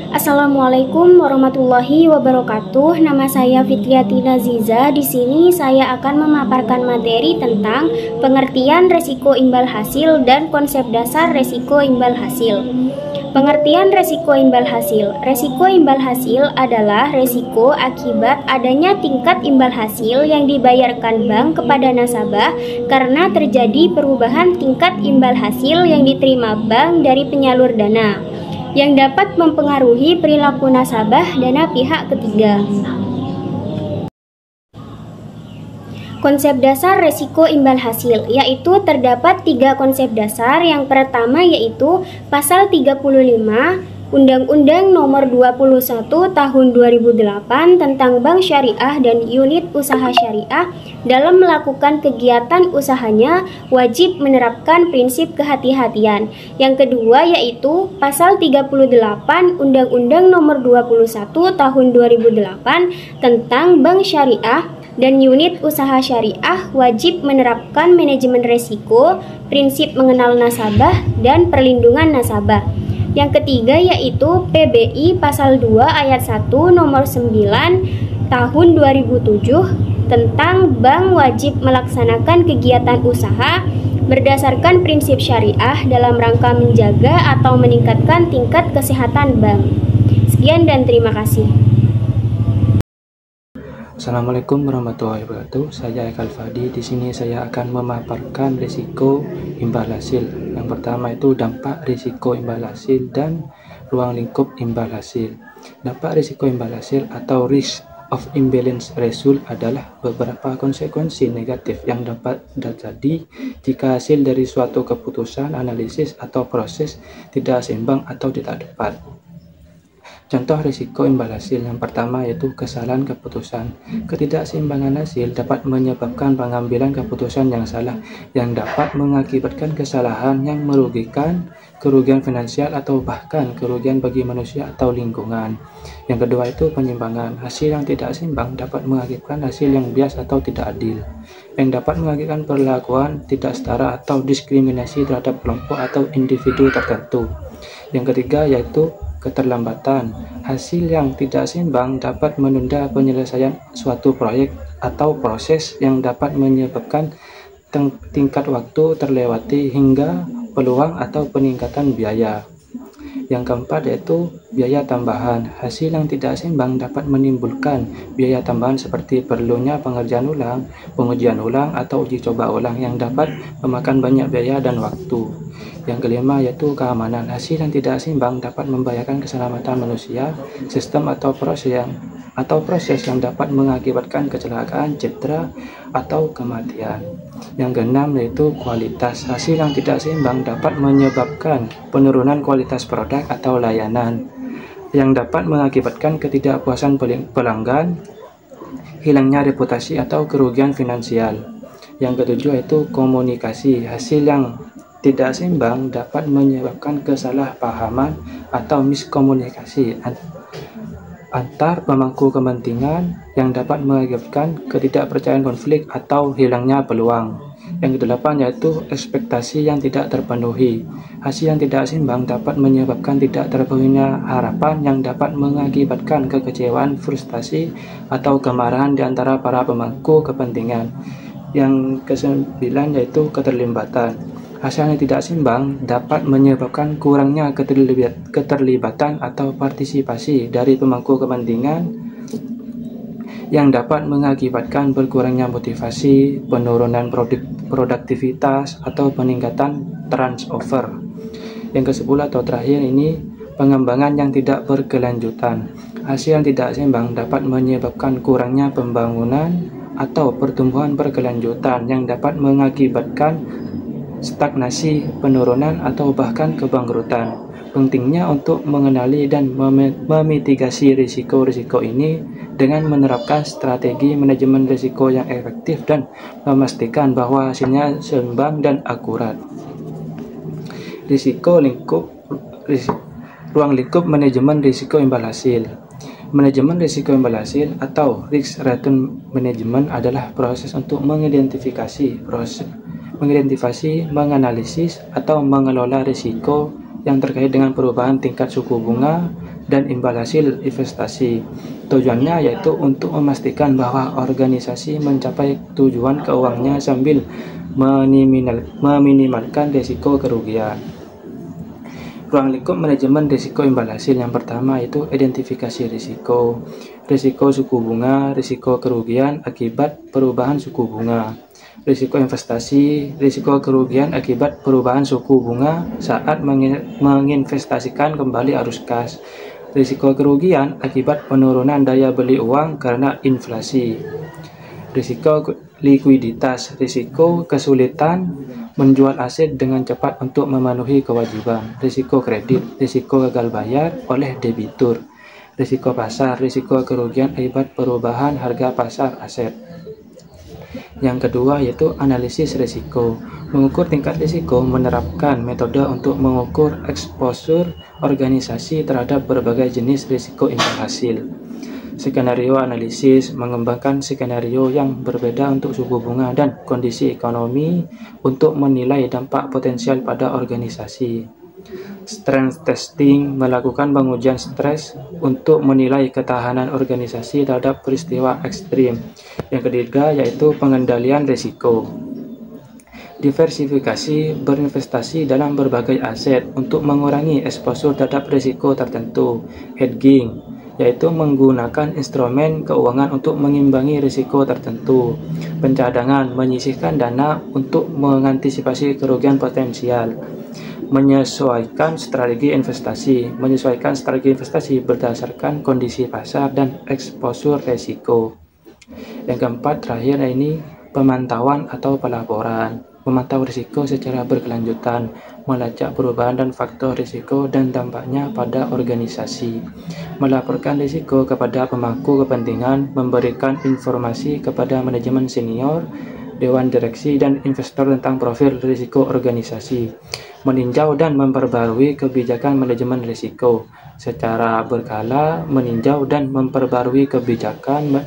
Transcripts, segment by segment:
Assalamualaikum warahmatullahi wabarakatuh. Nama saya Fitriati Naziza. Di sini saya akan memaparkan materi tentang pengertian resiko imbal hasil dan konsep dasar resiko imbal hasil. Pengertian resiko imbal hasil. Resiko imbal hasil adalah resiko akibat adanya tingkat imbal hasil yang dibayarkan bank kepada nasabah karena terjadi perubahan tingkat imbal hasil yang diterima bank dari penyalur dana, yang dapat mempengaruhi perilaku nasabah dana pihak ketiga. Konsep dasar resiko imbal hasil, yaitu terdapat 3 konsep dasar. Yang pertama yaitu Pasal 35 Undang-Undang Nomor 21 Tahun 2008 tentang Bank Syariah dan Unit Usaha Syariah. Dalam melakukan kegiatan usahanya wajib menerapkan prinsip kehati-hatian. Yang kedua yaitu Pasal 38 Undang-Undang Nomor 21 Tahun 2008 tentang Bank Syariah dan Unit Usaha Syariah, wajib menerapkan manajemen risiko, prinsip mengenal nasabah, dan perlindungan nasabah. Yang ketiga yaitu PBI Pasal 2 Ayat 1 Nomor 9 Tahun 2007 tentang bank wajib melaksanakan kegiatan usaha berdasarkan prinsip syariah dalam rangka menjaga atau meningkatkan tingkat kesehatan bank. Sekian dan terima kasih. Assalamualaikum warahmatullahi wabarakatuh. Saya Ekal Fadi. Di sini saya akan memaparkan risiko imbal hasil. Yang pertama itu dampak risiko imbal hasil dan ruang lingkup imbal hasil. Dampak risiko imbal hasil atau risk of imbalance result adalah beberapa konsekuensi negatif yang dapat terjadi jika hasil dari suatu keputusan, analisis, atau proses tidak seimbang atau tidak tepat. Contoh risiko imbal hasil yang pertama yaitu kesalahan keputusan. Ketidakseimbangan hasil dapat menyebabkan pengambilan keputusan yang salah yang dapat mengakibatkan kesalahan yang merugikan, kerugian finansial, atau bahkan kerugian bagi manusia atau lingkungan. Yang kedua itu penyimpangan. Hasil yang tidak seimbang dapat mengakibatkan hasil yang bias atau tidak adil, yang dapat mengakibatkan perlakuan tidak setara atau diskriminasi terhadap kelompok atau individu tertentu. Yang ketiga yaitu keterlambatan. Hasil yang tidak seimbang dapat menunda penyelesaian suatu proyek atau proses yang dapat menyebabkan tingkat waktu terlewati hingga peluang atau peningkatan biaya. Yang keempat yaitu biaya tambahan. Hasil yang tidak seimbang dapat menimbulkan biaya tambahan seperti perlunya pengerjaan ulang, pengujian ulang, atau uji coba ulang yang dapat memakan banyak biaya dan waktu. Yang kelima yaitu keamanan. Hasil yang tidak seimbang dapat membahayakan keselamatan manusia, sistem, atau proses yang dapat mengakibatkan kecelakaan, cedera, atau kematian. Yang keenam yaitu kualitas. Hasil yang tidak seimbang dapat menyebabkan penurunan kualitas produk atau layanan, yang dapat mengakibatkan ketidakpuasan pelanggan, hilangnya reputasi, atau kerugian finansial. Yang ketujuh yaitu komunikasi. Hasil yang tidak seimbang dapat menyebabkan kesalahpahaman atau miskomunikasi antar pemangku kepentingan yang dapat mengakibatkan ketidakpercayaan, konflik, atau hilangnya peluang. Yang kedelapan yaitu ekspektasi yang tidak terpenuhi. Hasil yang tidak seimbang dapat menyebabkan tidak terpenuhinya harapan yang dapat mengakibatkan kekecewaan, frustasi, atau kemarahan di antara para pemangku kepentingan. Yang kesembilan yaitu keterlibatan. Hasil yang tidak seimbang dapat menyebabkan kurangnya keterlibatan atau partisipasi dari pemangku kepentingan yang dapat mengakibatkan berkurangnya motivasi, penurunan produktivitas, atau peningkatan turnover. Yang ke-10 atau terakhir ini pengembangan yang tidak berkelanjutan. Hasil yang tidak seimbang dapat menyebabkan kurangnya pembangunan atau pertumbuhan berkelanjutan yang dapat mengakibatkan stagnasi, penurunan, atau bahkan kebangkrutan. Pentingnya untuk mengenali dan memitigasi risiko-risiko ini dengan menerapkan strategi manajemen risiko yang efektif dan memastikan bahwa hasilnya seimbang dan akurat. Ruang lingkup manajemen risiko imbal hasil. Manajemen risiko imbal hasil atau risk return management adalah proses untuk mengidentifikasi, menganalisis, atau mengelola risiko yang terkait dengan perubahan tingkat suku bunga, dan imbal hasil investasi. Tujuannya yaitu untuk memastikan bahwa organisasi mencapai tujuan keuangannya sambil meminimalkan risiko kerugian. Ruang lingkup manajemen risiko imbal hasil yang pertama itu identifikasi risiko, risiko suku bunga, risiko kerugian akibat perubahan suku bunga, risiko investasi, risiko kerugian akibat perubahan suku bunga saat menginvestasikan kembali arus kas, risiko kerugian akibat penurunan daya beli uang karena inflasi, risiko likuiditas, risiko kesulitan menjual aset dengan cepat untuk memenuhi kewajiban, risiko kredit, risiko gagal bayar oleh debitur, risiko pasar, risiko kerugian akibat perubahan harga pasar aset. Yang kedua yaitu analisis risiko. Mengukur tingkat risiko menerapkan metode untuk mengukur eksposur organisasi terhadap berbagai jenis risiko imbal hasil. Skenario analisis mengembangkan skenario yang berbeda untuk suku bunga dan kondisi ekonomi untuk menilai dampak potensial pada organisasi. Stress testing melakukan pengujian stres untuk menilai ketahanan organisasi terhadap peristiwa ekstrim. Yang ketiga yaitu pengendalian risiko. Diversifikasi berinvestasi dalam berbagai aset untuk mengurangi eksposur terhadap risiko tertentu. Hedging yaitu menggunakan instrumen keuangan untuk mengimbangi risiko tertentu. Pencadangan menyisihkan dana untuk mengantisipasi kerugian potensial. Menyesuaikan strategi investasi berdasarkan kondisi pasar dan eksposur risiko. Yang keempat terakhir ini pemantauan atau pelaporan. Memantau risiko secara berkelanjutan, melacak perubahan dan faktor risiko dan dampaknya pada organisasi, melaporkan risiko kepada pemangku kepentingan, memberikan informasi kepada manajemen senior, dewan direksi, dan investor tentang profil risiko organisasi, meninjau dan memperbarui kebijakan manajemen risiko, secara berkala meninjau dan memperbarui kebijakan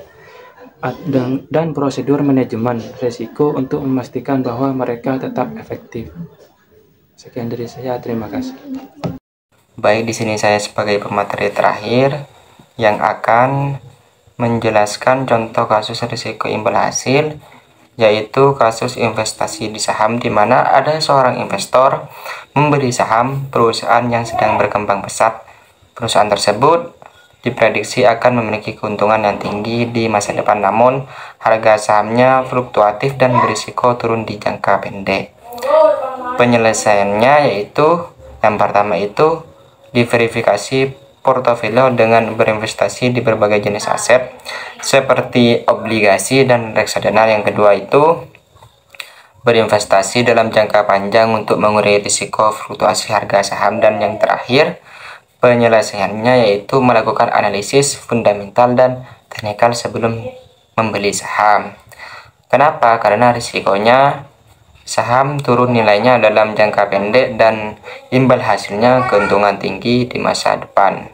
dan prosedur manajemen risiko untuk memastikan bahwa mereka tetap efektif. Sekian dari saya, terima kasih. Baik, di sini saya sebagai pemateri terakhir yang akan menjelaskan contoh kasus risiko imbal hasil, yaitu kasus investasi di saham di mana ada seorang investor membeli saham perusahaan yang sedang berkembang pesat. Perusahaan tersebut diprediksi akan memiliki keuntungan yang tinggi di masa depan, namun harga sahamnya fluktuatif dan berisiko turun di jangka pendek. Penyelesaiannya yaitu yang pertama itu diverifikasi portofolio dengan berinvestasi di berbagai jenis aset seperti obligasi dan reksadana. Yang kedua itu berinvestasi dalam jangka panjang untuk mengurangi risiko fluktuasi harga saham. Dan yang terakhir penyelesaiannya yaitu melakukan analisis fundamental dan teknikal sebelum membeli saham. Kenapa? Karena risikonya saham turun nilainya dalam jangka pendek dan imbal hasilnya keuntungan tinggi di masa depan.